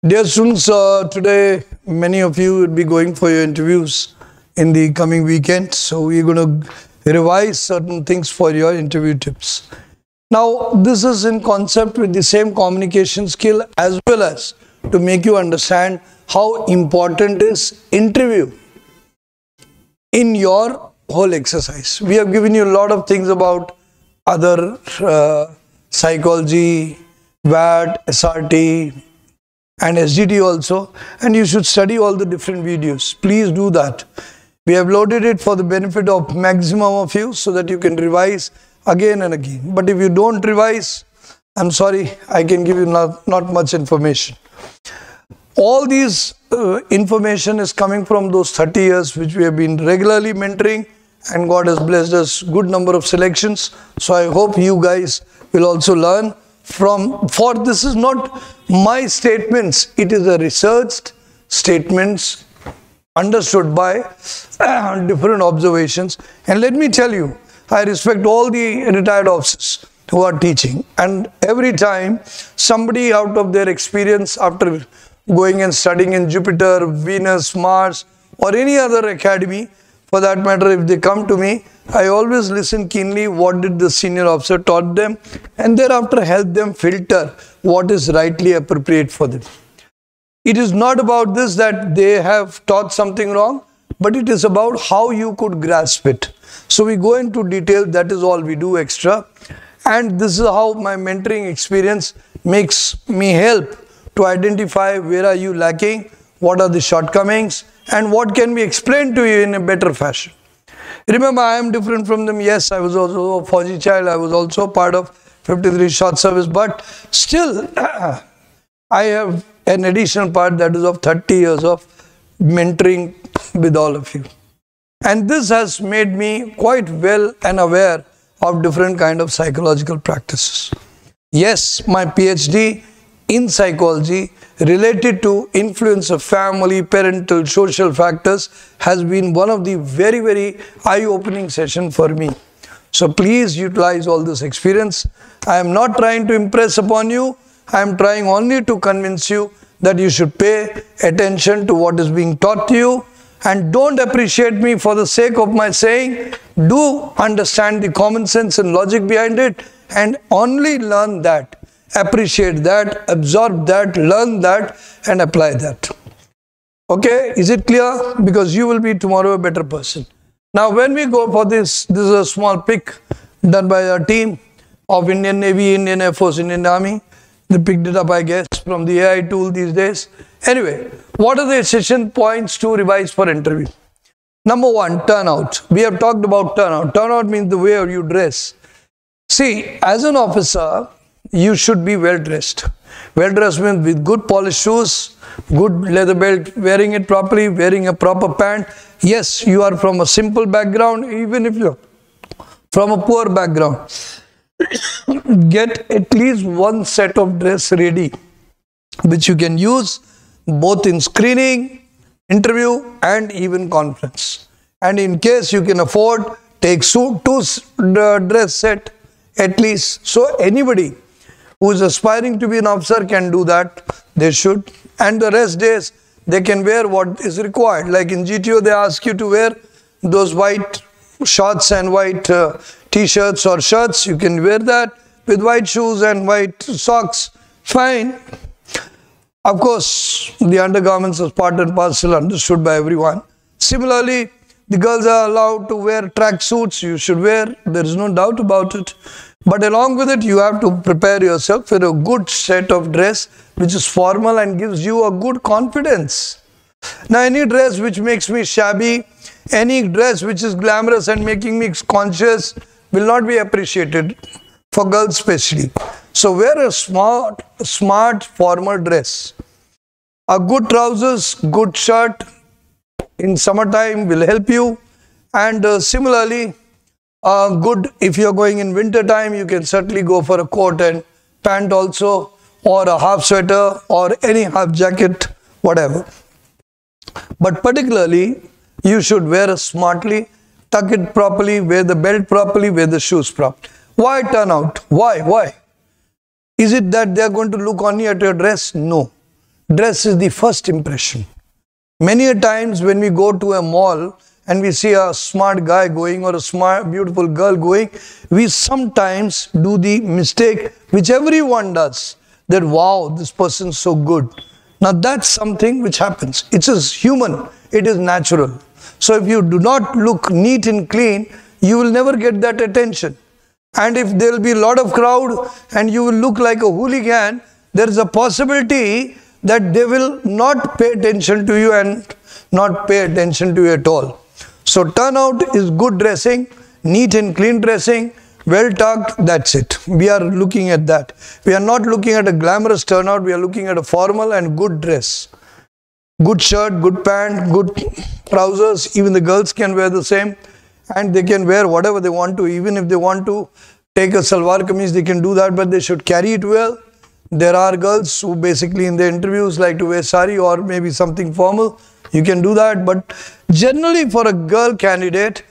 Dear students, today many of you will be going for your interviews in the coming weekend. So we're going to revise certain things for your interview tips. Now, this is in concept with the same communication skill as well as to make you understand how important is interview in your whole exercise. We have given you a lot of things about other psychology, VAT, SRT, and SGT also, and you should study all the different videos. Please do that. We have loaded it for the benefit of maximum of you so that you can revise again and again. But if you don't revise, I'm sorry, I can give you not much information. All these information is coming from those 30 years which we have been regularly mentoring, and God has blessed us good number of selections. So I hope you guys will also learn for this is not my statements, it is a researched statements understood by different observations. And let me tell you, I respect all the retired officers who are teaching, and every time somebody out of their experience after going and studying in Jupiter, Venus, Mars, or any other academy for that matter, if they come to me, I always listen keenly what did the senior officer taught them, and thereafter help them filter what is rightly appropriate for them. It is not about this that they have taught something wrong, but it is about how you could grasp it. So we go into detail, that is all we do extra. And this is how my mentoring experience makes me help to identify where are you lacking, what are the shortcomings, and what can be explained to you in a better fashion. Remember, I am different from them. Yes, I was also a Fauji child. I was also part of 53 short service. But still, I have an additional part that is of 30 years of mentoring with all of you. And this has made me quite well and aware of different kind of psychological practices. Yes, my PhD in psychology related to influence of family, parental, social factors has been one of the very eye-opening session for me. So please utilize all this experience. I am not trying to impress upon you. I am trying only to convince you that you should pay attention to what is being taught to you, and don't appreciate me for the sake of my saying. Do understand the common sense and logic behind it, and only learn that. Appreciate that, absorb that, learn that, and apply that. Okay, is it clear? Because you will be tomorrow a better person. Now, when we go for this is a small pick done by our team of Indian Navy, Indian Air Force, Indian Army. They picked it up, I guess, from the AI tool these days. Anyway, what are the session points to revise for interview? Number one, turnout. We have talked about turnout. Turnout means the way you dress. See, as an officer, you should be well dressed. Well dressed means with good polished shoes, good leather belt, wearing it properly, wearing a proper pant. Yes, you are from a simple background, even if you're from a poor background. Get at least one set of dress ready, which you can use both in screening, interview, and even conference. And in case you can afford, take two dress set at least. So anybody who is aspiring to be an officer can do that. They should. And the rest days, they can wear what is required. Like in GTO, they ask you to wear those white shorts and white t-shirts or shirts. You can wear that with white shoes and white socks. Fine. Of course, the undergarments is part and parcel, understood by everyone. Similarly, the girls are allowed to wear track suits. You should wear. There is no doubt about it. But along with it, you have to prepare yourself for a good set of dress which is formal and gives you a good confidence. Now, any dress which makes me shabby, any dress which is glamorous and making me conscious will not be appreciated, for girls especially. So wear a smart formal dress. A good trousers, good shirt in summertime will help you. And similarly, good, if you're going in winter time, you can certainly go for a coat and pant also, or a half sweater, or any half jacket, whatever. But particularly, you should wear it smartly, tuck it properly, wear the belt properly, wear the shoes properly. Why turnout? Why? Is it that they are going to look only at your dress? No. dress is the first impression. Many a times when we go to a mall and we see a smart guy going or a smart, beautiful girl going, we sometimes do the mistake, which everyone does, that wow, this person's so good. Now that's something which happens. It is human. It is natural. So if you do not look neat and clean, you will never get that attention. And if there will be a lot of crowd and you will look like a hooligan, there is a possibility that they will not pay attention to you and not pay attention to you at all. So turnout is good dressing, neat and clean dressing, well tucked, that's it. We are looking at that. We are not looking at a glamorous turnout, we are looking at a formal and good dress. Good shirt, good pant, good trousers, even the girls can wear the same. And they can wear whatever they want to. Even if they want to take a salwar kameez, they can do that, but they should carry it well. There are girls who basically in their interviews like to wear sari or maybe something formal. You can do that, but generally for a girl candidate,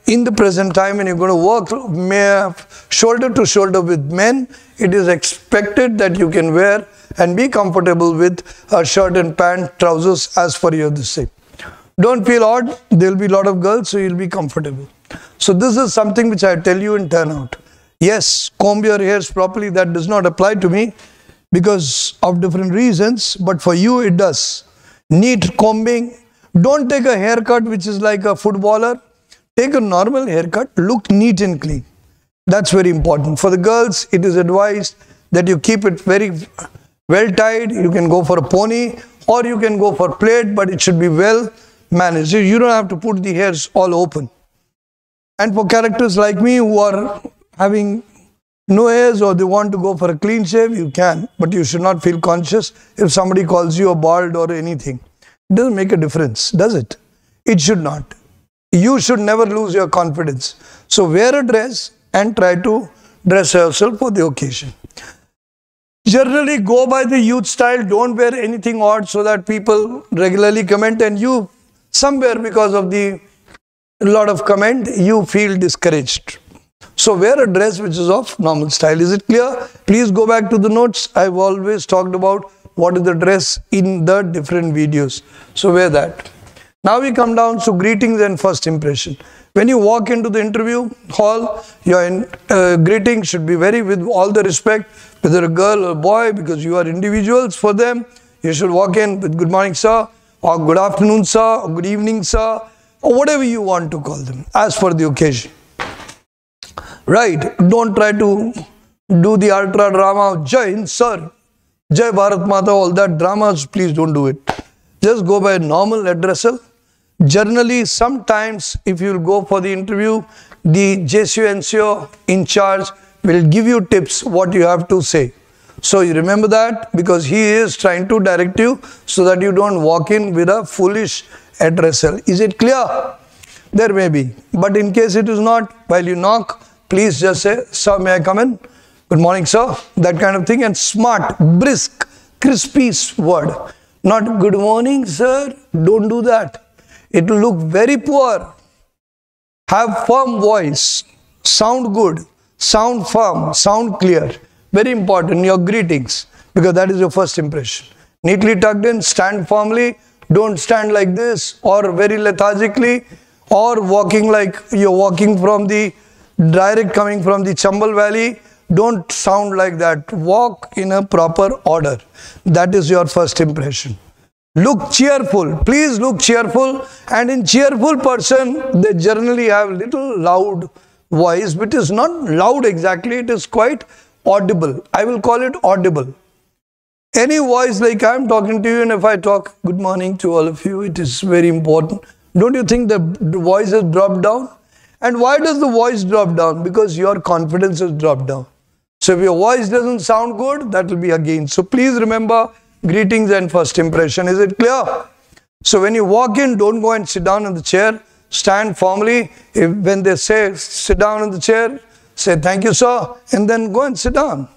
in the present time when you're going to work shoulder to shoulder with men, it is expected that you can wear and be comfortable with a shirt and pant, trousers as per your this same. Don't feel odd, there will be a lot of girls, so you'll be comfortable. So this is something which I tell you in turnout. Yes, comb your hairs properly, that does not apply to me because of different reasons, but for you it does. Neat combing, don't take a haircut which is like a footballer. Take a normal haircut, look neat and clean. That's very important. For the girls, it is advised that you keep it very well tied. You can go for a pony or you can go for plait, but it should be well managed. You don't have to put the hairs all open. And for characters like me who are having no hairs or they want to go for a clean shave, you can, but you should not feel conscious if somebody calls you a bald or anything. It doesn't make a difference, does it? It should not. You should never lose your confidence. So wear a dress and try to dress yourself for the occasion. Generally go by the youth style, don't wear anything odd so that people regularly comment and you somewhere because of the lot of comment you feel discouraged. So wear a dress which is of normal style. Is it clear? Please go back to the notes. I've always talked about what is the dress in the different videos. So wear that. Now we come down to greetings and first impression. When you walk into the interview hall, your greeting should be with all the respect, whether a girl or boy, because you are individuals for them. You should walk in with good morning sir, or good afternoon sir, or good evening sir, or whatever you want to call them as per the occasion. Right, don't try to do the ultra drama, Jai Hind sir, Jai Bharat Mata, all that dramas, please don't do it. Just go by a normal addressal. Generally, sometimes if you will go for the interview, the JCO in charge will give you tips what you have to say. So you remember that because he is trying to direct you so that you don't walk in with a foolish addressal. Is it clear? There may be. But in case it is not, while you knock, please just say, sir, may I come in? Good morning, sir. That kind of thing. And smart, brisk, crispy word. Not good morning, sir. Don't do that. It will look very poor. Have firm voice. Sound good. Sound firm. Sound clear. Very important. Your greetings. Because that is your first impression. Neatly tucked in. Stand firmly. Don't stand like this or very lethargically or walking like you're walking from the direct coming from the Chambal Valley. Don't sound like that. Walk in a proper order. That is your first impression. Look cheerful. Please look cheerful. And in cheerful person, they generally have little loud voice, which is not loud exactly. It is quite audible. I will call it audible. Any voice like I am talking to you, and if I talk good morning to all of you, it is very important. Don't you think the voice has dropped down? And why does the voice drop down? Because your confidence has dropped down. So if your voice doesn't sound good, that will be again. So please remember greetings and first impression. Is it clear? So when you walk in, don't go and sit down in the chair. Stand formally. When they say sit down in the chair, say thank you sir, and then go and sit down.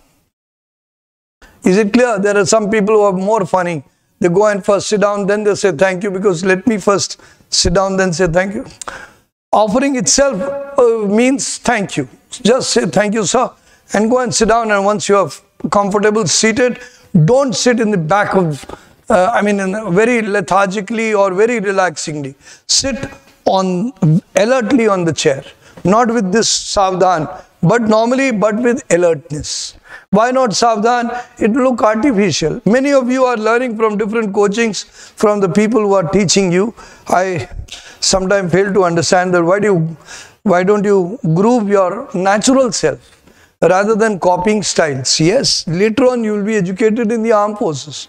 Is it clear? There are some people who are more funny. They go and first sit down, then they say thank you, because let me first sit down, then say thank you. Offering itself means thank you. Just say thank you sir and go and sit down, and once you are comfortable seated, Don't sit in the back of, very lethargically or very relaxingly. Sit alertly on the chair. Not with this savdhan, but normally, but with alertness. Why not savdhan? It will look artificial. Many of you are learning from different coachings from the people who are teaching you. I sometimes fail to understand that why don't you groove your natural self rather than copying styles? Yes, later on you will be educated in the armed forces.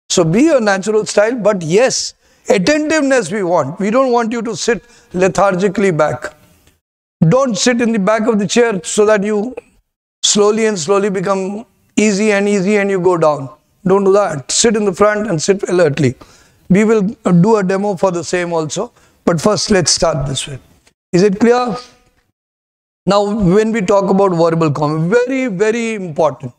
So be your natural style, but yes, attentiveness we want. We don't want you to sit lethargically back. Don't sit in the back of the chair so that you slowly become easy and you go down. Don't do that. Sit in the front and sit alertly. We will do a demo for the same also. But first, let's start this way. Is it clear? Now, when we talk about verbal communication, very, very important.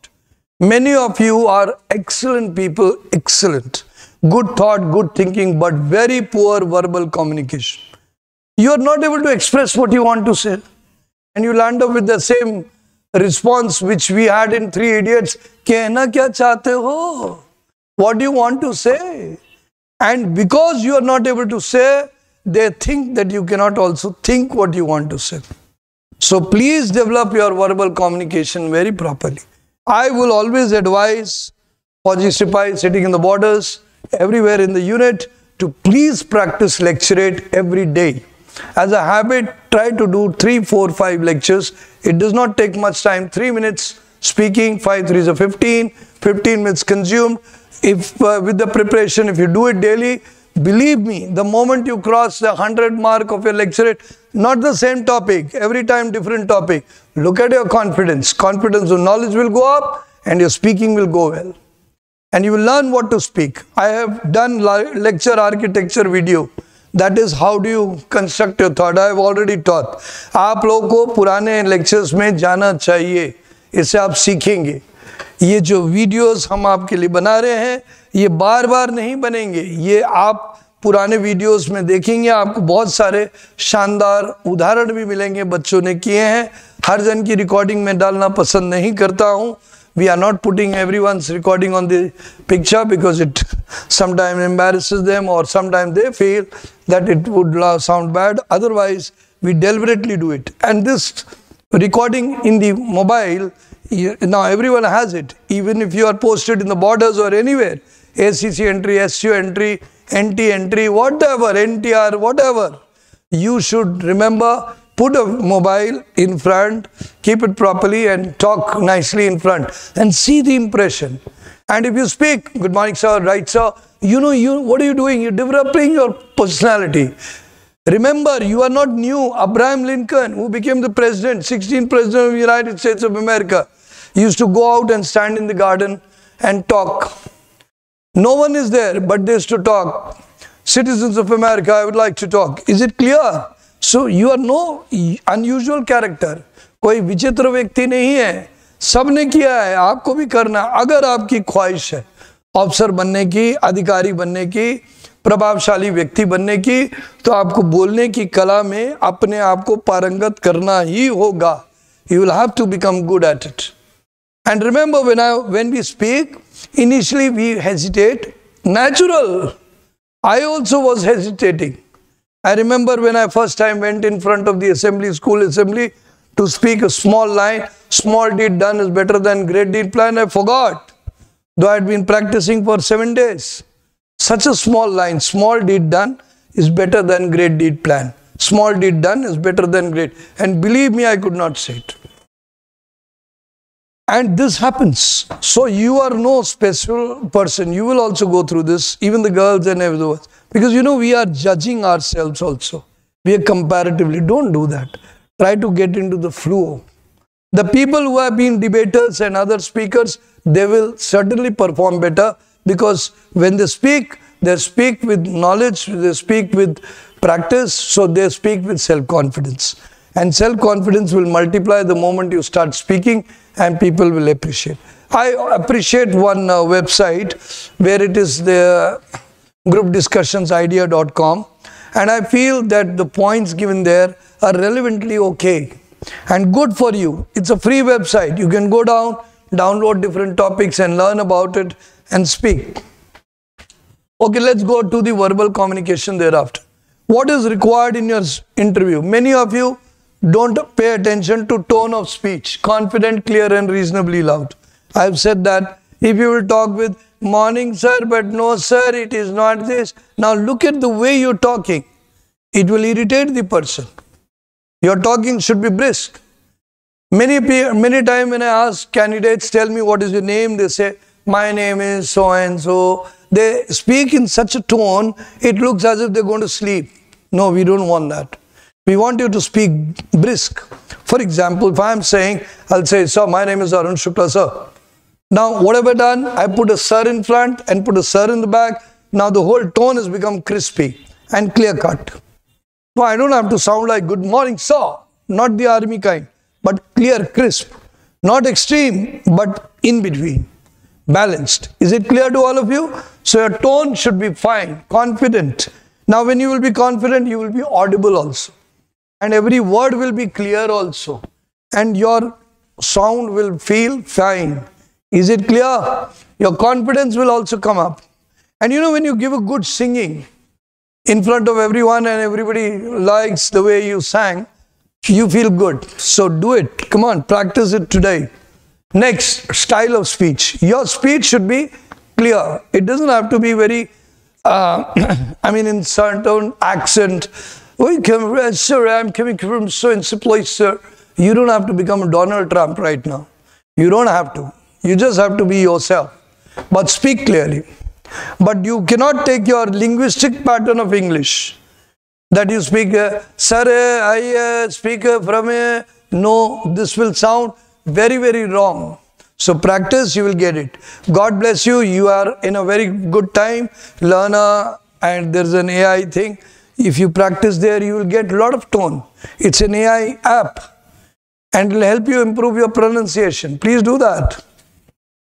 Many of you are excellent people, excellent. Good thought, good thinking, but very poor verbal communication. You are not able to express what you want to say. And you land up with the same response which we had in Three Idiots. Kehna kya chahte ho? What do you want to say? And because you are not able to say, they think that you cannot also think what you want to say. So please develop your verbal communication very properly. I will always advise Fauji Sipai sitting in the borders, everywhere in the unit, to please practice lecturate every day. As a habit, try to do 3, 4, 5 lectures. It does not take much time. 3 minutes speaking, 5 3s are 15, 15 minutes consumed. If with the preparation, if you do it daily, believe me, the moment you cross the 100 mark of your lecturate, not the same topic, every time different topic. Look at your confidence. Confidence of knowledge will go up and your speaking will go well. And you will learn what to speak. I have done lecture architecture video. That is how do you construct your thought. I have already taught. आप लोगों को पुराने lectures में जाना चाहिए. इससे आप सीखेंगे. ये जो वीडियोस हम आपके लिए बना रहे हैं, ये बार बार नहीं बनेंगे. ये आप पुराने वीडियोस में देखेंगे, आपको बहुत सारे शानदार उदाहरण भी मिलेंगे बच्चों ने किए हैं. हर जन की रिकॉर्डिंग में डालना पसंद नहीं करता हूँ. We are not putting everyone's recording on the picture because it sometimes embarrasses them or sometimes they feel that it would sound bad. Otherwise, we deliberately do it. And this recording in the mobile, now everyone has it. Even if you are posted in the borders or anywhere, ACC entry, SU entry, NT entry, whatever, NTR, whatever, you should remember, put a mobile in front, keep it properly and talk nicely in front and see the impression. And if you speak, good morning sir, right sir, what are you doing? You're developing your personality. Remember, you are not new. Abraham Lincoln, who became the president, 16th president of the United States of America, used to go out and stand in the garden and talk. No one is there, but they used to talk. Citizens of America, I would like to talk. Is it clear? So you are no unusual character. कोई विचित्र व्यक्ति नहीं है. सबने किया है, आपको भी करना. अगर आपकी ख्वाहिश है अफसर बनने की, अधिकारी बनने की, प्रभावशाली व्यक्ति बनने की, तो आपको बोलने की कला में अपने आप को पारंगत करना ही होगा. You will have to become good at it. And remember, when we speak, initially we hesitate. Natural. I also was hesitating. I remember when I first time went in front of the school assembly to speak a small line, small deed done is better than great deed planned. I forgot, though I had been practicing for 7 days. Such a small line, small deed done is better than great deed planned. Small deed done is better than great. And believe me, I could not say it. And this happens. So you are no special person. You will also go through this, even the girls and everyone. Because we are judging ourselves also. We are comparatively. Don't do that. Try to get into the flow. The people who have been debaters and other speakers, they will certainly perform better because when they speak with knowledge, they speak with practice, so they speak with self-confidence. And self-confidence will multiply the moment you start speaking and people will appreciate. I appreciate one website where it is the groupdiscussionsidea.com, and I feel that the points given there are relevantly okay and good for you. It's a free website. You can go down, download different topics and learn about it and speak. Okay, let's go to the verbal communication thereafter. What is required in your interview? Many of you don't pay attention to tone of speech. Confident, clear and reasonably loud. I have said that if you will talk with morning sir, but no sir, it is not this. Now look at the way you're talking. It will irritate the person. Your talking should be brisk. Many times when I ask candidates, tell me what is your name, they say, my name is so and so. They speak in such a tone, it looks as if they're going to sleep. No, we don't want that. We want you to speak brisk. For example, if I'm saying, I'll say, sir, my name is Arun Shukla, sir. Now, what have I done? I put a sir in front and put a sir in the back. Now, the whole tone has become crispy and clear cut. No, I don't have to sound like good morning, sir. Not the army kind, but clear, crisp. Not extreme, but in between. Balanced. Is it clear to all of you? So, your tone should be fine, confident. Now, when you will be confident, you will be audible also. And every word will be clear also. And your sound will feel fine. Is it clear? Your confidence will also come up. And you know, when you give a good singing in front of everyone and everybody likes the way you sang, you feel good. So do it. Come on, practice it today. Next, style of speech. Your speech should be clear. It doesn't have to be very, in certain accent. Sir, I'm coming from so-and-so place, sir. You don't have to become a Donald Trump right now. You don't have to. You just have to be yourself. But speak clearly. But you cannot take your linguistic pattern of English. That you speak, sir, I speak from, no, this will sound very, very wrong. So practice, you will get it. God bless you. You are in a very good time. Learner, and there's an AI thing. If you practice there, you will get a lot of tone. It's an AI app. And it will help you improve your pronunciation. Please do that.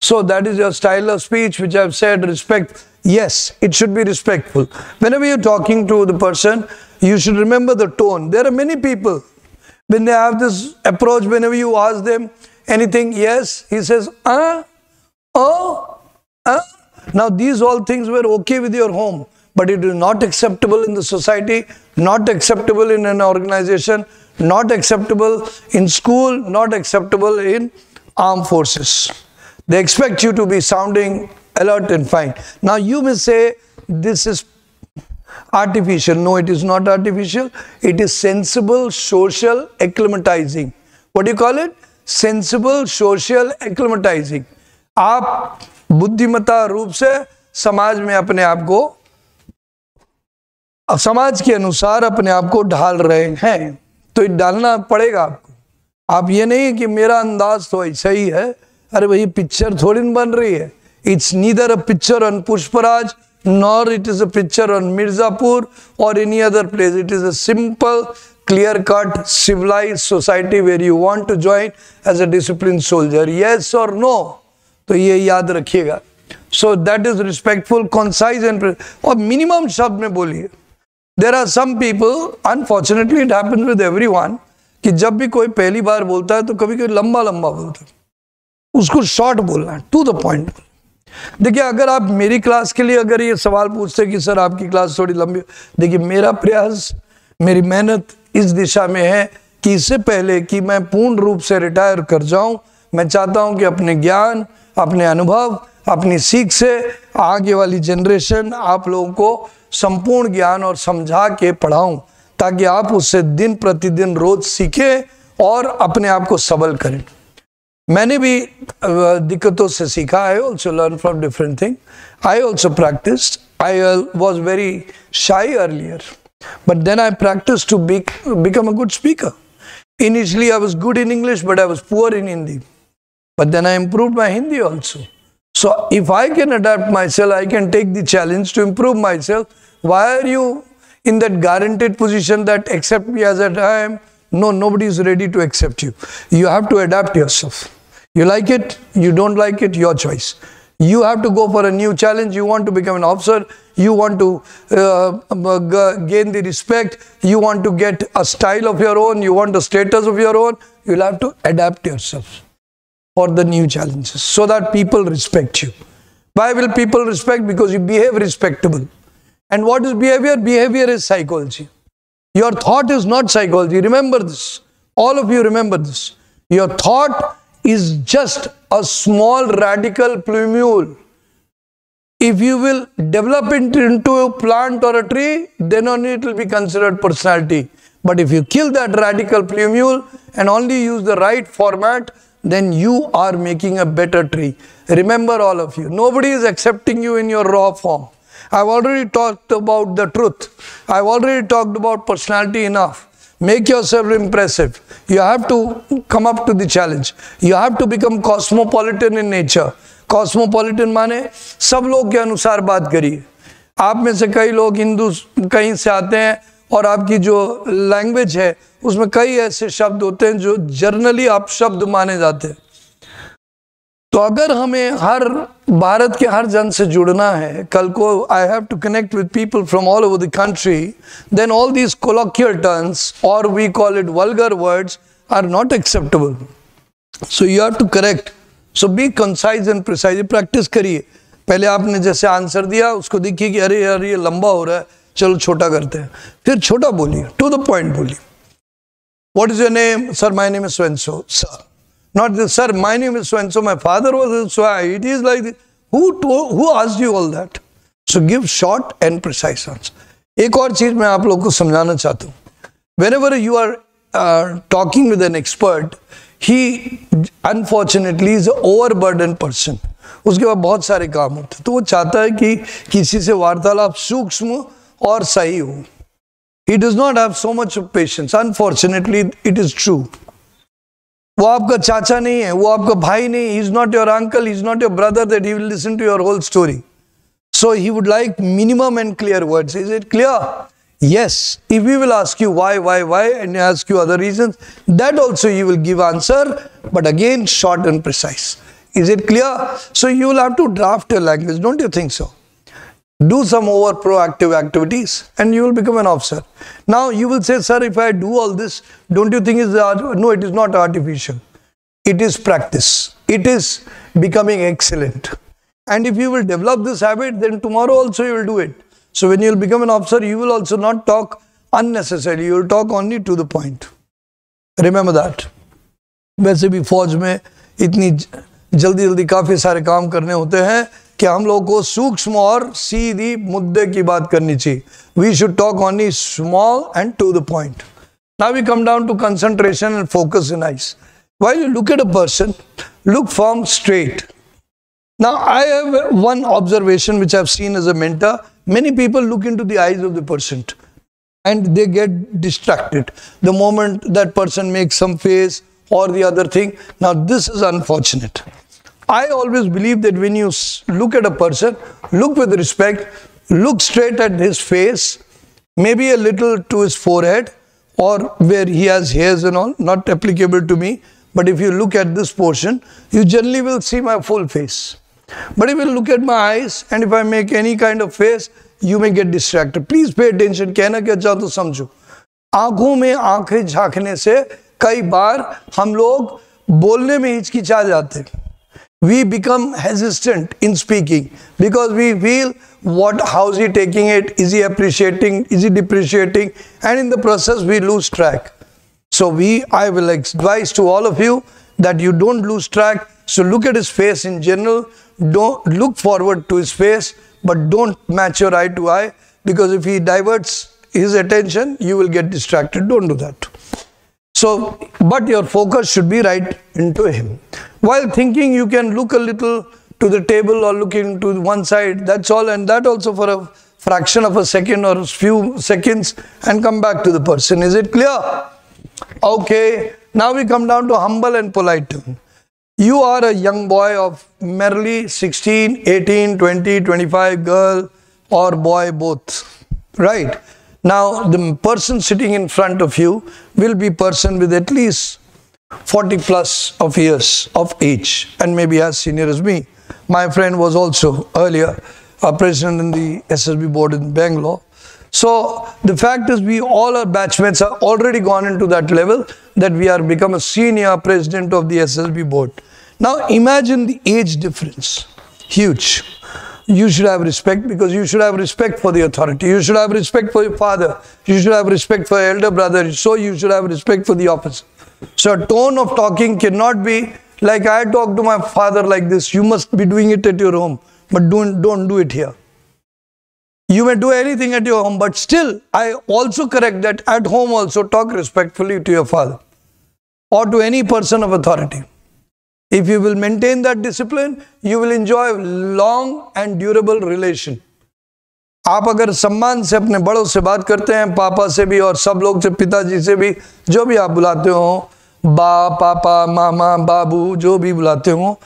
So that is your style of speech, which I've said, respect. Yes, it should be respectful. Whenever you're talking to the person, you should remember the tone. There are many people, when they have this approach, whenever you ask them anything, yes, he says, oh. Now these all things were okay with your home, but it is not acceptable in the society, not acceptable in an organization, not acceptable in school, not acceptable in armed forces. They expect you to be sounding alert and fine. Now you may say, this is artificial. No, it is not artificial. It is sensible, social, acclimatizing. What do you call it? Sensible, social, acclimatizing. आप बुद्धिमत्ता रूप से समाज में अपने आप को, समाज के अनुसार अपने आप को ढाल रहे हैं, तो ये डालना पड़ेगा आपको. आप ये नहीं कि मेरा अंदाज तो ऐसा ही है, अरे भाई पिक्चर थोड़ी न बन रही है. It's neither a picture on Pushparaj, nor it is a picture on Mirzapur or any other place. It is a simple, clear-cut, civilized society where you want to join as a disciplined soldier. Yes or no? तो ये याद रखिएगा. So that is respectful, concise and और minimum शब्द में बोलिए. There are some people, unfortunately it happens with everyone, कि जब भी कोई पहली बार बोलता है तो कभी कभी लंबा लंबा बोलता है. उसको शॉर्ट बोलना है, टू द पॉइंट. देखिए, अगर आप मेरी क्लास के लिए अगर ये सवाल पूछते कि सर आपकी क्लास थोड़ी लंबी, देखिए मेरा प्रयास, मेरी मेहनत इस दिशा में है कि इससे पहले कि मैं पूर्ण रूप से रिटायर कर जाऊं, मैं चाहता हूं कि अपने ज्ञान, अपने अनुभव, अपनी सीख से आगे वाली जनरेशन आप लोगों को संपूर्ण ज्ञान और समझा के पढ़ाऊं, ताकि आप उससे दिन प्रतिदिन रोज सीखें और अपने आप को सबल करें. मैंने भी दिक्कतों से सीखा. I also learned from different things. I also practiced. I was very shy earlier, but then I practiced to become a good speaker. Initially, I was good in English, but I was poor in Hindi. But then I improved my Hindi also. So if I can adapt myself, I can take the challenge to improve myself. Why are you in that guaranteed position that accept me as I am? No, nobody is ready to accept you. You have to adapt yourself. You like it, you don't like it, your choice. You have to go for a new challenge. You want to become an officer, you want to gain the respect, you want to get a style of your own, you want a status of your own, you'll have to adapt yourself. for the new challenges so that people respect you. Why will people respect? Because you behave respectable. And what is behavior? Behavior is psychology. Your thought is not psychology. Remember this. All of you remember this. Your thought is just a small radical plumule. If you will develop it into a plant or a tree, then only it will be considered personality. But if you kill that radical plumule and only use the right format, then you are making a better tree. Remember, all of you, nobody is accepting you in your raw form. I've already talked about the truth. I've already talked about personality enough. Make yourself impressive. You have to come up to the challenge. You have to become cosmopolitan in nature. Cosmopolitan माने सब लोग के अनुसार बात करिए. आप में से कई लोग हिंदू कहीं से आते हैं और आपकी जो लैंग्वेज है उसमें कई ऐसे शब्द होते हैं जो जर्नली आप शब्द माने जाते हैं. तो अगर हमें हर भारत के हर जन से जुड़ना है, कल को I have to connect with people from all over the country, then all these colloquial terms और we call it vulgar words are not acceptable. So you have to correct. So be concise and precise. Practice करिए. पहले आपने जैसे answer दिया उसको देखिए कि अरे यार ये लंबा हो रहा है, चलो छोटा करते हैं. फिर छोटा बोलिए, टू द पॉइंट बोलिए. What is your name? Sir my name is so and so. Sir not this, sir my name is so and so, my father was so. It is like this. Who asked you all that? So give short and precise answer. एक और चीज मैं आप लोग को समझाना चाहता हूँ. Whenever you are talking with an expert, he unfortunately is an overburdened person. उसके बाद बहुत सारे काम होते हैं, तो वो चाहता है कि किसी से वार्तालाप सूक्ष्म और सही हो. He does not have so much of patience. Unfortunately, it is true. वो आपका चाचा नहीं है, वो आपका भाई नहीं. He is not your uncle, he is not your brother that he will listen to your whole story. So he would like minimum and clear words. Is it clear? Yes. If we will ask you why, and ask you other reasons, that also you will give answer, but again short and precise. Is it clear? So you will have to draft your language. Don't you think so? Do some over proactive activities and you will become an officer. Now you will say, sir, if I do all this, don't you think it's art? No, it is not artificial. It is practice. It is becoming excellent. And if you will develop this habit, then tomorrow also you will do it. So when you will become an officer, you will also not talk unnecessarily. You will talk only to the point. Remember that. वैसे भी फौज में इतनी जल्दी काफी सारे काम करने होते हैं कि हम लोग को सूक्ष्म और सीधी मुद्दे की बात करनी चाहिए. We should talk only small and to the point. Now we come down to concentration and focus in eyes. While you look at a person, look firm, straight. Now I have one observation which I have seen as a mentor. Many people look into the eyes of the person and they get distracted the moment that person makes some face or the other thing. Now this is unfortunate. I always believe that when you look at a person, look with respect, look straight at his face, maybe a little to his forehead or where he has hairs and all, not applicable to me. But if you look at this portion, you generally will see my full face. But if you look at my eyes and if I make any kind of face, you may get distracted. Please pay attention. कहना क्या चाहता हूँ समझो. आंखों में आंखें झांकने से कई बार हम लोग बोलने में हिचकिचा जाते हैं. We become hesitant in speaking because we feel how is he taking it, is he appreciating, is he depreciating, and in the process we lose track. So I will advise to all of you that you don't lose track. So look at his face in general, don't look forward to his face, but don't match your eye to eye, because if he diverts his attention, you will get distracted. Don't do that. So, but your focus should be right into him. While thinking, you can look a little to the table or looking to one side, that's all, and that also for a fraction of a second or a few seconds, and come back to the person. Is it clear? Okay, now we come down to humble and polite. You are a young boy of merely 16, 18, 20, 25, girl or boy both, right? Now, the person sitting in front of you will be person with at least 40 plus of years of age and maybe as senior as me. My friend was also earlier a president in the SSB board in Bangalore. So, the fact is we all our batchmates are already gone into that level that we are become a senior president of the SSB board. Now imagine the age difference. Huge. You should have respect, because you should have respect for the authority. You should have respect for your father. You should have respect for your elder brother. So you should have respect for the officer. So a tone of talking cannot be like, I talk to my father like this. You must be doing it at your home, but don't do it here. You may do anything at your home, but still, I also correct that at home also talk respectfully to your father or to any person of authority. If you will maintain that discipline, you will enjoy long and durable relation. आप अगर सम्मान से अपने बड़ों से बात करते हैं, पापा से भी और सब लोग से, पिताजी से भी, जो भी आप बुलाते हो, बा, पापा, मामा, बाबू, जो भी बुलाते हो,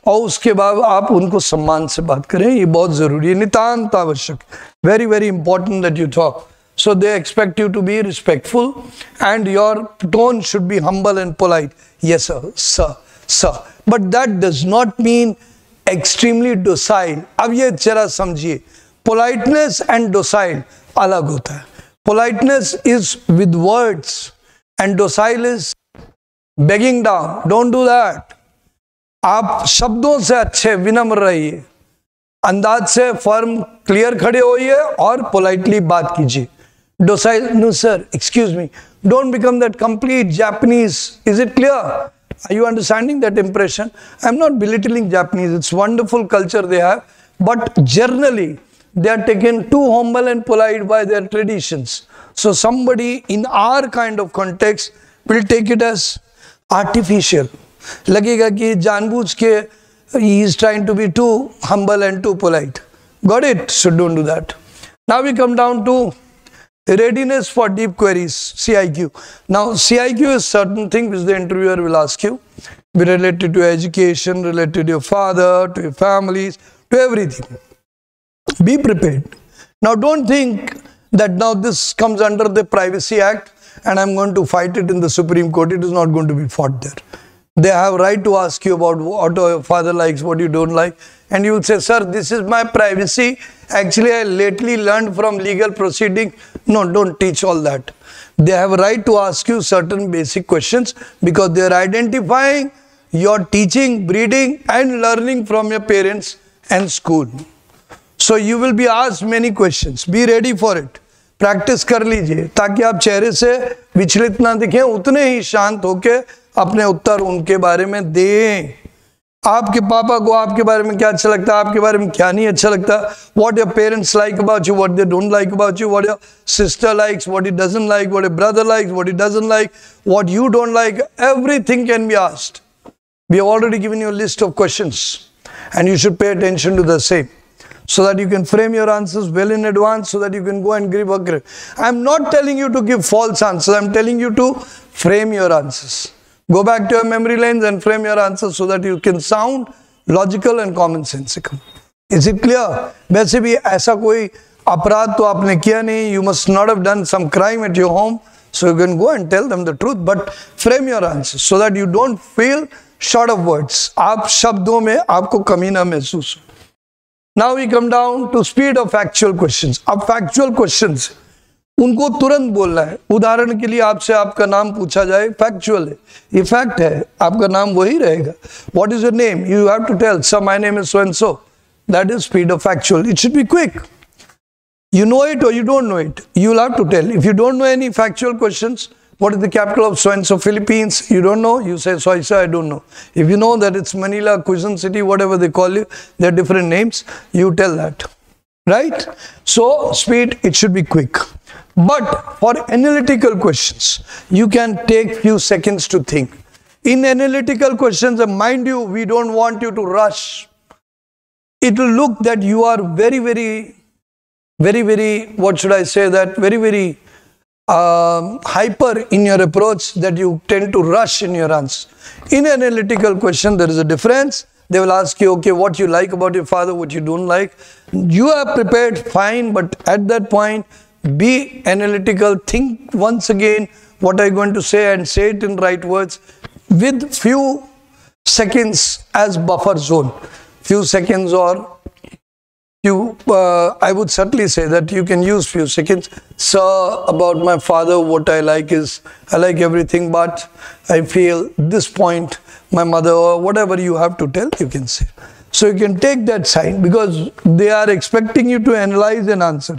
और उसके बाद आप उनको सम्मान से बात करें, ये बहुत जरूरी है, नितांत आवश्यक. Very, very important that you talk. So they expect you to be respectful and your tone should be humble and polite. Yes, sir, sir, sir. But that does not mean extremely docile. अब ये जरा समझिए, politeness and docile अलग होता है. Politeness is with words and docile is begging down. Don't do that. आप शब्दों से अच्छे विनम्र रहिए, अंदाज से फर्म क्लियर खड़े होइए और पोलाइटली बात कीजिए. Docile, no sir, excuse me. Don't become that complete Japanese. Is it clear? Are you understanding that impression? I'm not belittling Japanese. It's wonderful culture they have. But generally, they are taken too humble and polite by their traditions. So somebody in our kind of context will take it as artificial. लगेगा कि जानबूझ के he is trying to be too humble and too polite. Got it? So don't do that. Now we come down to readiness for deep queries, CIQ. Now CIQ is certain thing which the interviewer will ask you, be related to education, related to your father, to your families, to everything. Be prepared. Now don't think that now this comes under the Privacy Act and I'm going to fight it in the Supreme Court. It is not going to be fought there. They have right to ask you about what your father likes, what you don't like. And you will say, sir, this is my privacy. Actually, I lately learned from legal proceeding. No, don't teach all that. They have a right to ask you certain basic questions because they are identifying your teaching, breeding and learning from your parents and school. So you will be asked many questions. Be ready for it. Practice कर लीजिए ताकि आप चेहरे से विचलित ना दिखें, उतने ही शांत होके अपने उत्तर उनके बारे में दें. आपके पापा को आपके बारे में क्या अच्छा लगता है, आपके बारे में क्या नहीं अच्छा लगता, what your parents like about you, what they don't like about you, what your sister likes, what he doesn't like, what your brother likes, what he doesn't like, what you don't like, everything can be asked. We have already given you a list of questions and you should pay attention to the same so that you can frame your answers well in advance so that you can go and give a grade. I am not telling you to give false answers, I am telling you to frame your answers. Go back to your memory lanes and frame your answers so that you can sound logical and commonsensical. Is it clear? वैसे भी ऐसा कोई अपराध तो आपने किया नहीं. You must not have done some crime at your home, so you can go and tell them the truth. But frame your answers so that you don't feel short of words. आप शब्दों में आपको कमी ना महसूस हो. Now we come down to speed of factual questions. अब factual questions उनको तुरंत बोलना है. उदाहरण के लिए आपसे आपका नाम पूछा जाए, फैक्चुअल है, ये फैक्ट है, आपका नाम वही रहेगा. What is your name? You have to tell, sir, my name is so and so. That is speed of factual. It should be quick. You know it or you don't know it, you will have to tell. If you don't know any factual questions, what is the capital of so and so Philippines? You don't know, you say, sorry sir, I don't know. If you know that it's Manila, Quezon City, whatever they call you, there are different names, you tell that. Right? So speed, it should be quick. But for analytical questions, you can take few seconds to think. In analytical questions, mind you, we don't want you to rush. It will look that you are very, what should I say, that very hyper in your approach, that you tend to rush in your answer. In analytical question, there is a difference. They will ask you, okay, what you like about your father, what you don't like. You are prepared, fine, but at that point, be analytical. Think once again what are you going to say and say it in right words with few seconds as buffer zone. Few seconds or I would certainly say that you can use few seconds. Sir, about my father, what I like is, I like everything, but I feel this point, my mother, or whatever you have to tell, you can say. So you can take that sign, because they are expecting you to analyze and answer.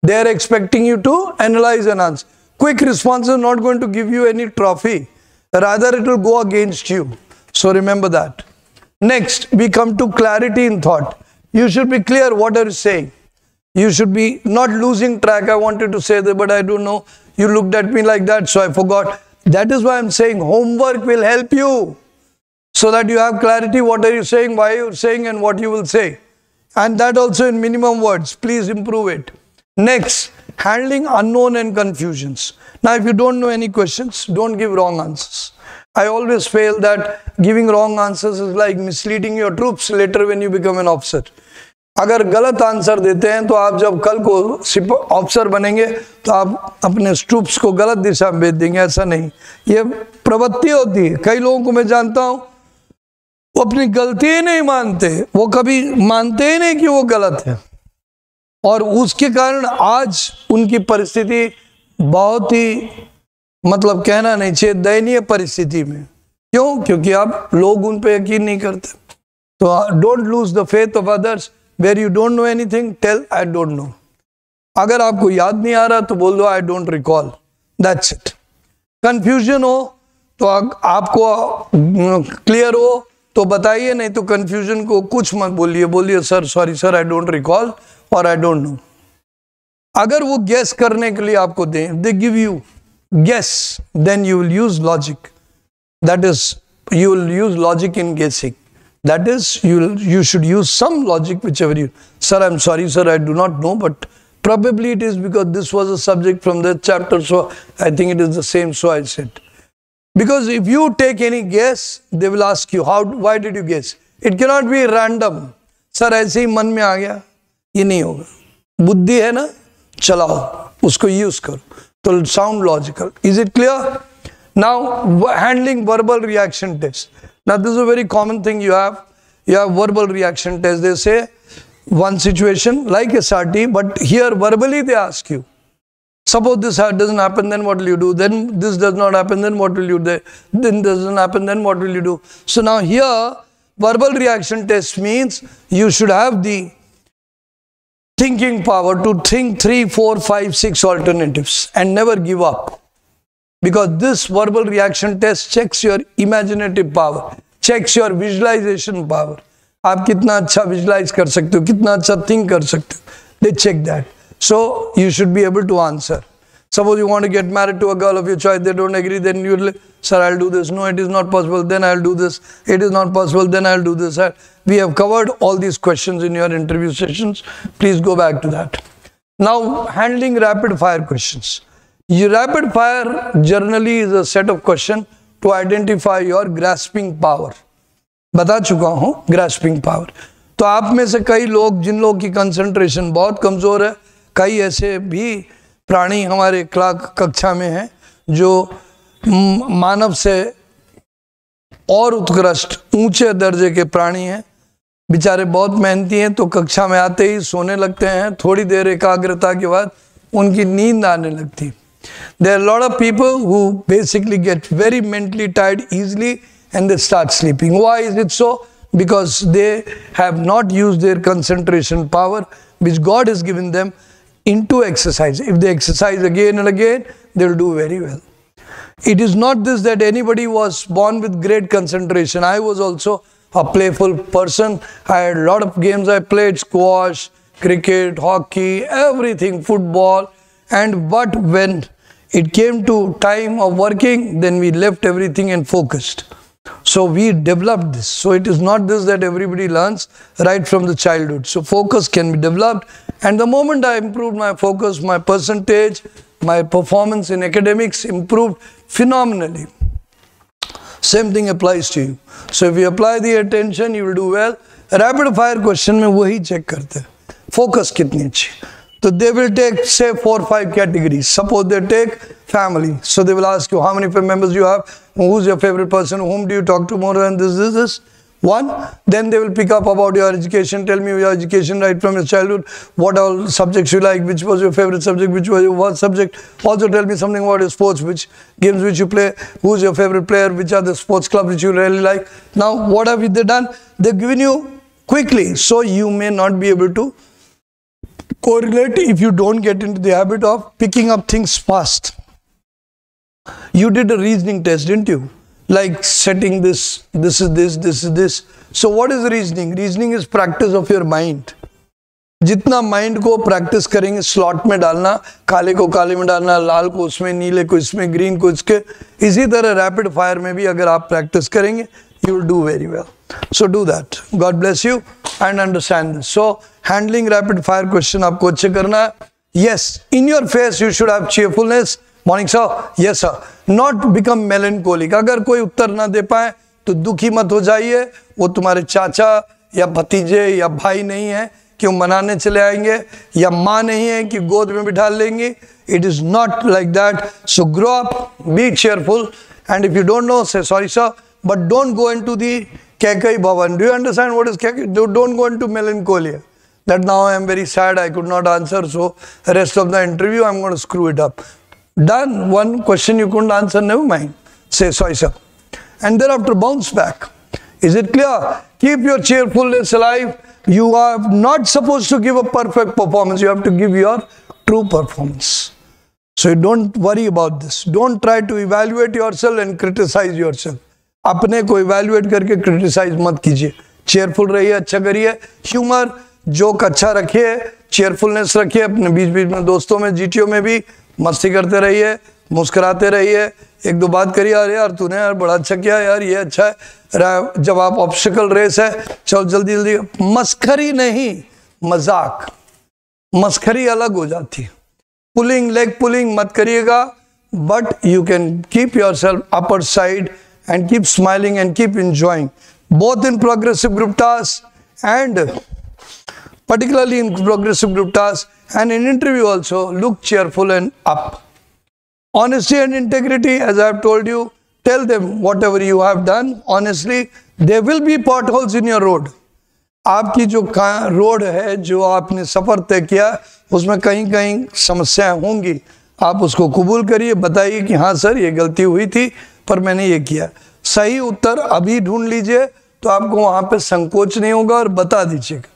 They are expecting you to analyze and answer. Quick response is not going to give you any trophy. Rather, it will go against you. So remember that. Next, we come to clarity in thought. You should be clear what are you saying. You should be not losing track. I wanted to say that, but I don't know. You looked at me like that, so I forgot. That is why I'm saying homework will help you, so that you have clarity. What are you saying, why you're saying, and what you will say. And that also in minimum words. Please improve it. Next, handling unknown and confusions. Now, if you don't know any questions, don't give wrong answers. I always feel that giving wrong answers is like misleading your troops later when you become an officer. अगर गलत answer देते हैं तो आप जब कल को officer बनेंगे तो आप अपने ट्रूप्स को गलत दिशा में भेज देंगे. ऐसा नहीं, ये प्रवृत्ति होती है. कई लोगों को मैं जानता हूं, वो अपनी गलती ही नहीं मानते, वो कभी मानते ही नहीं कि वो गलत है, और उसके कारण आज उनकी परिस्थिति बहुत ही, मतलब कहना नहीं चाहिए, दयनीय परिस्थिति में. क्यों? क्योंकि आप लोग उन पे यकीन नहीं करते. तो don't lose the faith of others. Where you don't know anything, tell I don't know. अगर आपको याद नहीं आ रहा तो बोल दो I don't recall. That's it. Confusion हो तो आपको क्लियर हो तो बताइए, नहीं तो कंफ्यूजन को कुछ मत बोलिए. बोलिए sir sorry sir, I don't recall और आई डोंट नो. अगर वो गेस करने के लिए आपको दें, they give you guess, then you will use logic. That is, you will use logic in guessing. That is, you should use some logic, whichever you. Sir, I'm sorry, sir, I do not know, but probably it is because this was a subject from that chapter, so I think it is the same, so I said. Because if you take any guess, they will ask you, why did you guess? It cannot be random. Sir, ऐसे ही मन में आ गया, ये नहीं होगा. बुद्धि है ना, चलाओ, उसको यूज करो. So sound logical. Is it clear? Now, handling verbal reaction test. Now, this is a very common thing you have. You have verbal reaction test. They say one situation like SRT, but here verbally they ask you. Suppose this doesn't happen, then what will you do? Then this does not happen, then what will you do? Then doesn't happen, then what will you do? So now here, verbal reaction test means you should have the thinking power to think 3, 4, 5, 6 alternatives and never give up. Because this verbal reaction test checks your imaginative power, checks your visualization power. आप कितना अच्छा visualize कर सकते हो, कितना अच्छा think कर सकते हो. They check that. So you should be able to answer. Suppose you want to get married to a girl of your choice, they don't agree, then you will, sir, I'll do this. No, it is not possible, then I'll do this. It is not possible, then I'll do this. We have covered all these questions in your interview sessions. Please go back to that. Now, handling rapid fire questions. Your rapid fire generally is a set of questions to identify your grasping power. बता चुका हूँ grasping power. तो आप में से कई लोग, जिन लोगों की कंसंट्रेशन बहुत कमजोर है, कई ऐसे भी प्राणी हमारे कक्षा में हैं जो मानव से और उत्कृष्ट ऊंचे दर्जे के प्राणी हैं. बेचारे बहुत मेहनती हैं, तो कक्षा में आते ही सोने लगते हैं. थोड़ी देर एकाग्रता के बाद उनकी नींद आने लगती. There are a lot of people who basically get very mentally tired easily and they start sleeping. Why is it so? Because they have not used their concentration power which God has given them into exercise. If they exercise again and again, they will do very well. It is not this that anybody was born with great concentration. I was also a playful person. I had a lot of games I played, squash, cricket, hockey, everything, football. But when it came to time of working, then we left everything and focused. So we developed this. So it is not this that everybody learns right from the childhood. So focus can be developed. And the moment I improved my focus, my percentage, my performance in academics improved phenomenally. Same thing applies to you. So if you apply the attention, you will do well. Rapid fire question में वही check करते हैं. Focus कितनी अच्छी. So they will take say 4 or 5 categories. Suppose they take family. So they will ask you how many members you have, who's your favorite person, whom do you talk to more than this. One, then they will pick up about your education. Tell me your education right from your childhood. What all subjects you like? Which was your favorite subject? Which was your worst subject? Also tell me something about your sports. Which games which you play? Who's your favorite player? Which are the sports clubs which you really like? Now, what have they done? They've given you quickly, so you may not be able to correlate if you don't get into the habit of picking up things fast. You did a reasoning test, didn't you? Like setting this is this, this is this. So what is reasoning? Reasoning is practice of your mind. जितना mind को practice करेंगे, slot में डालना, काले को काले में डालना, लाल को उसमें, नीले को इसमें, ग्रीन को इसके, इसी तरह रैपिड फायर में भी अगर आप प्रैक्टिस करेंगे, you will do very well. So do that. God bless you and understand this. So handling rapid fire question आपको अच्छे करना है. Yes, in your face you should have cheerfulness. Morning sir. Yes sir. Not become melancholic. अगर कोई उत्तर ना दे पाए तो दुखी मत हो जाइए. वो तुम्हारे चाचा या भतीजे या भाई नहीं है कि वो मनाने चले आएंगे, या माँ नहीं है कि गोद में बिठा लेंगे. It is not like that. So grow up, be cheerful, and if you don't know, say sorry sir, but don't go into the Kekai Bhavan. Do you understand what is Kekai? Don't go into melancholia. That now I am very sad, I could not answer, so the rest of the interview I am going to screw it up. Done. One question you couldn't answer, never mind. Say sorry sir. And thereafter bounce back. Is it clear? Keep your cheerfulness alive. You are not supposed to give a perfect performance. You have to give your true performance. So don't worry about this. Don't try to evaluate yourself and criticize yourself. अपने को evaluate करके criticize मत कीजिए. Cheerful रहिए, अच्छा करिए. Humor, joke अच्छा रखिए. Cheerfulness रखिए. अपने बीच-बीच में दोस्तों में, GTO में भी मस्ती करते रहिए, मुस्कुराते रहिए. एक दो बात करिए, अरे यार तूने यार बड़ा अच्छा किया यार, ये अच्छा है. जब आप ऑब्स्टिकल रेस है, चलो जल्दी जल्दी. मस्खरी नहीं, मजाक. मस्खरी अलग हो जाती है. पुलिंग, लेग पुलिंग मत करिएगा, but you can keep yourself upper side and keep smiling and keep enjoying, both in progressive group tasks and particularly in progressive group tasks and in interview also. Look cheerful and up. Honesty and integrity, as I have told you, tell them whatever you have done honestly. There will be potholes in your road. आपकी जो road है, जो आपने सफर तय किया, उसमें कहीं कहीं समस्याएं होंगी. आप उसको कबूल करिए, बताइए कि हाँ सर ये गलती हुई थी पर मैंने ये किया. सही उत्तर अभी ढूंढ लीजिए तो आपको वहां पे संकोच नहीं होगा, और बता दीजिएगा,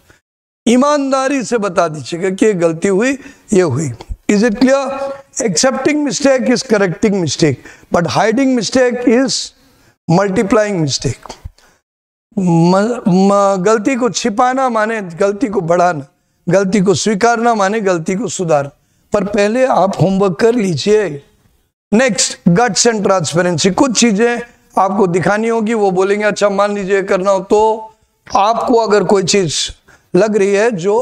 ईमानदारी से बता दीजिएगा कि ये गलती हुई, ये हुई. Is it clear? Accepting mistake is correcting mistake, but hiding mistake is multiplying mistake. गलती को छिपाना माने गलती को बढ़ाना, गलती को स्वीकारना माने गलती को सुधारना. पर पहले आप होमवर्क कर लीजिए. Next, guts and transparency. कुछ चीजें आपको दिखानी होगी, वो बोलेंगे अच्छा मान लीजिए करना हो, तो आपको अगर कोई चीज लग रही है जो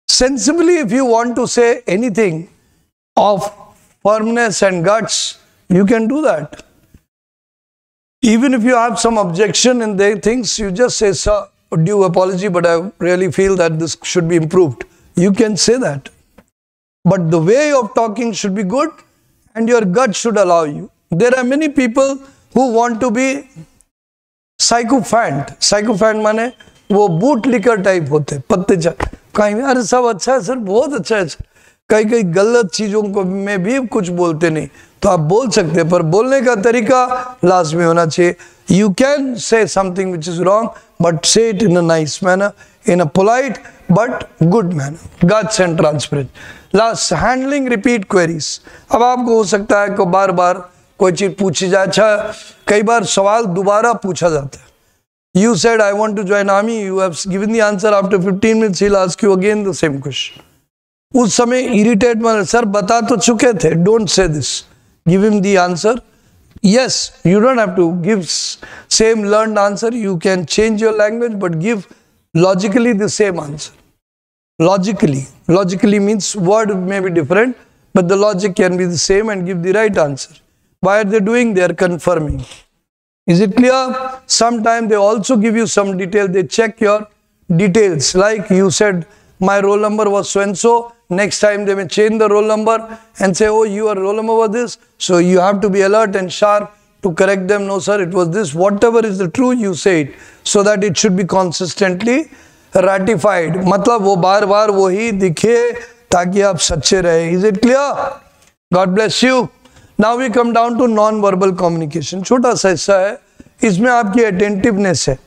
sensibly, if you want to say anything of firmness and guts, you can do that. Even if you have some objection in the things, you just say, sir, due apology, but I really feel that this should be improved. You can say that. But the way of talking should be good and your gut should allow you. There are many people who want to be sycophant. Sycophant माने वो boot liquor type होते, पत्ते चल कहीं में, अरे सब अच्छा है सर, बहुत अच्छा है सर. कई कई गलत चीजों को में भी कुछ बोलते नहीं, तो आप बोल सकते हैं, पर बोलने का तरीका लाजमी होना चाहिए. You can say something which is wrong, but say it in a nice manner, in a polite but good manner. Guts and transparent. Last, handling repeat queries. अब आपको हो सकता है कि बार बार कोई चीज पूछी जाए. अच्छा, कई बार सवाल दोबारा पूछा जाता है. You said I want to join army, you have given the answer, after 15 minutes he will ask you again the same question. उस समय इरिटेट मत, सर बता तो चुके थे. Don't say this. Give him the answer. Yes, you don't have to give same learned answer. You can change your language, but give logically the same answer. Logically means word may be different, but the logic can be the same and give the right answer. Why are they doing? They are confirming. Is it clear? Sometimes they also give you some detail. They check your details. Like you said, my roll number was so and so. Next time they may change the roll number and say, oh, your roll number was this. So you have to be alert and sharp to correct them. No sir, it was this. Whatever is the true, you say it, so that it should be consistently ratified. मतलब वो बार बार वही दिखे ताकि आप सच्चे रहे. Is it clear? God bless you. Now we come down to non-verbal communication. छोटा सा हिस्सा है, इसमें आपकी अटेंटिवनेस है.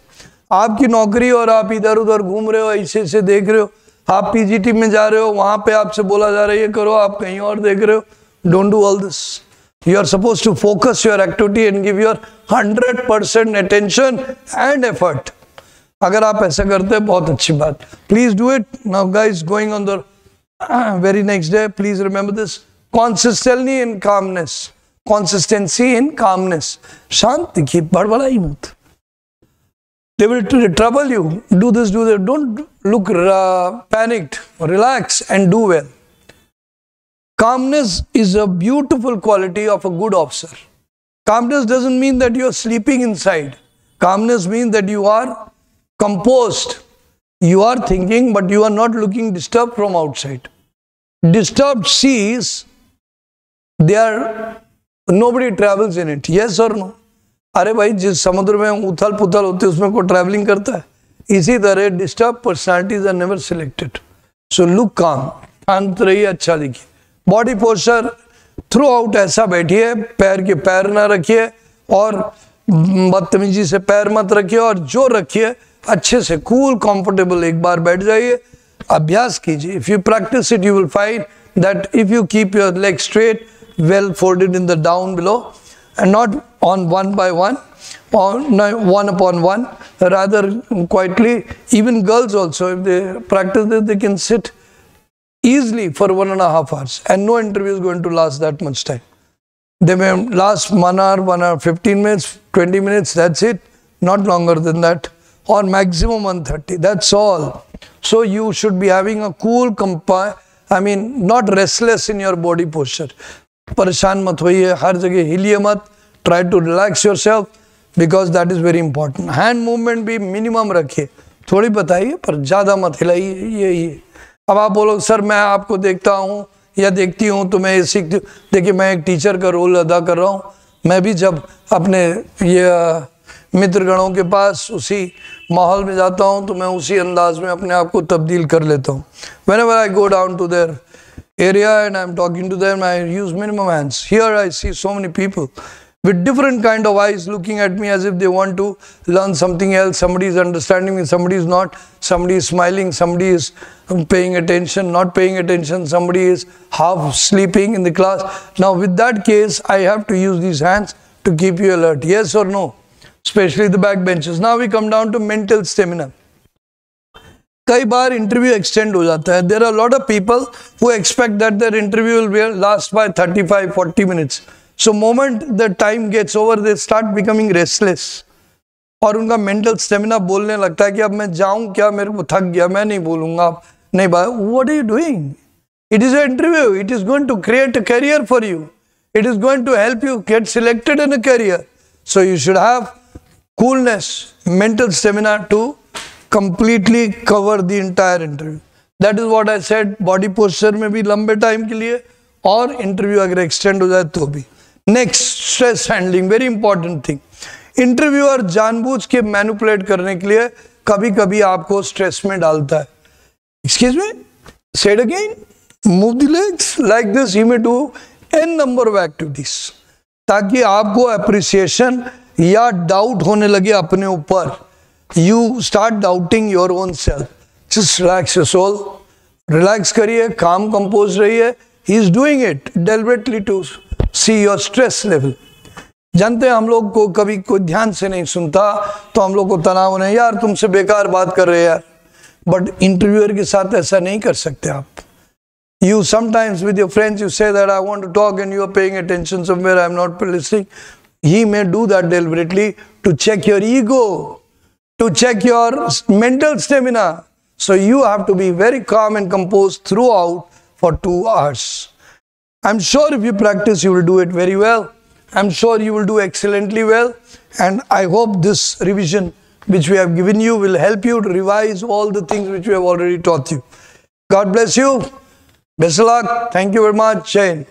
आपकी नौकरी और आप इधर उधर घूम रहे हो, ऐसे देख रहे हो. आप पीजीटी में जा रहे हो, वहां पे आपसे बोला जा रहा है ये करो, आप कहीं और देख रहे हो. Don't do all this. You are supposed to focus your activity and give your 100% attention and effort. अगर आप ऐसा करते हैं बहुत अच्छी बात. Please do it. Now guys, going on the very next day, please remember this. Consistency in calmness. Consistency in calmness. शांत दिखिए, बड़बड़ाई मत. They will trouble you. Do this, do that. Don't look panicked. Relax and do well. Calmness is a beautiful quality of a good officer. Calmness doesn't mean that you are sleeping inside. Calmness means that you are composed. You are thinking, but you are not looking disturbed from outside. Disturbed seas, nobody travels in it. Yes or no? अरे भाई, जिस समुद्र में उथल पुथल होती है उसमें कोई ट्रैवलिंग करता है. इसी तरह disturb personalities are never selected. So look calm, शांत रहिए, अच्छा दिखिए. बॉडी पोस्चर थ्रू आउट ऐसा बैठिए, पैर के पैर ना रखिए और बदतमीजी से पैर मत रखिए, और जो रखिए अच्छे से कूल कंफर्टेबल एक बार बैठ जाइए. अभ्यास कीजिए. If you practice it you will find that if you keep your leg straight, well folded in the down below, and not on one by one or one upon one, rather quietly. Even girls also, if they practice this, they can sit easily for 1.5 hours, and no interview is going to last that much time. They may last 1 hour, 15 minutes, 20 minutes, that's it, not longer than that, or maximum 130, that's all. So you should be having a cool, not restless in your body posture. परेशान मत होइए, हर जगह हिलिए मत. Try to relax yourself because that is very important. Hand movement भी minimum रखिए, थोड़ी बताइए पर ज़्यादा मत हिलाइए. ये अब आप बोलो सर मैं आपको देखता हूँ या देखती हूँ तो मैं ये सीखती हूँ. देखिए, मैं एक टीचर का रोल अदा कर रहा हूँ. मैं भी जब अपने ये मित्रगणों के पास उसी माहौल में जाता हूँ तो मैं उसी अंदाज में अपने आप को तब्दील कर लेता हूँ. Whenever I go down to their area and I'm talking to them, I use minimum hands. Here I see so many people with different kind of eyes looking at me as if they want to learn something else. Somebody is understanding me, somebody is not. Somebody is smiling, somebody is paying attention, not paying attention. Somebody is half sleeping in the class. Now with that case, I have to use these hands to keep you alert. Yes or no? Especially the back benches. Now we come down to mental stamina. कई बार interview extend हो जाता है. There are lot of people who expect that their interview will be last by 35-40 minutes. So moment the time gets over they start becoming restless, और उनका mental stamina बोलने लगता है कि अब मैं जाऊं क्या, मेरे को थक गया, मैं नहीं बोलूंगा. नहीं भाई, what are you doing? It is a interview. It is going to create a career for you. It is going to help you get selected in a career. So you should have coolness, mental stamina to completely cover the entire interview. That is what I said. Body posture में भी लंबे time के लिए, और interview अगर extend हो जाए तो भी. Next, stress handling, very important thing. Interviewer जानबूझ के मैनिपुलेट करने के लिए कभी कभी आपको स्ट्रेस में डालता है. एक्सक्यूज मी, से it again, move the legs like this. You may do n number of activities ताकि आपको अप्रिसिएशन या डाउट होने लगे अपने ऊपर. You start doubting your own self. Just relax your soul. Relax करिए, काम कंपोज रहिए. He is doing it deliberately to see your stress level. जानते हैं हम लोग को कभी कोई ध्यान से नहीं सुनता तो हम लोग को तनाव नहीं, यार तुमसे बेकार बात कर रहे हैं यार. बट इंटरव्यूअर के साथ ऐसा नहीं कर सकते आप. You sometimes with your friends you say that I want to talk and you are paying attention somewhere, I am not listening. He may do that deliberately to check your ego, to check your mental stamina. So you have to be very calm and composed throughout for 2 hours. I'm sure if you practice you will do it very well. I'm sure you will do excellently well, and I hope this revision which we have given you will help you to revise all the things which we have already taught you. God bless you. Best of luck. Thank you very much. Jai Hind.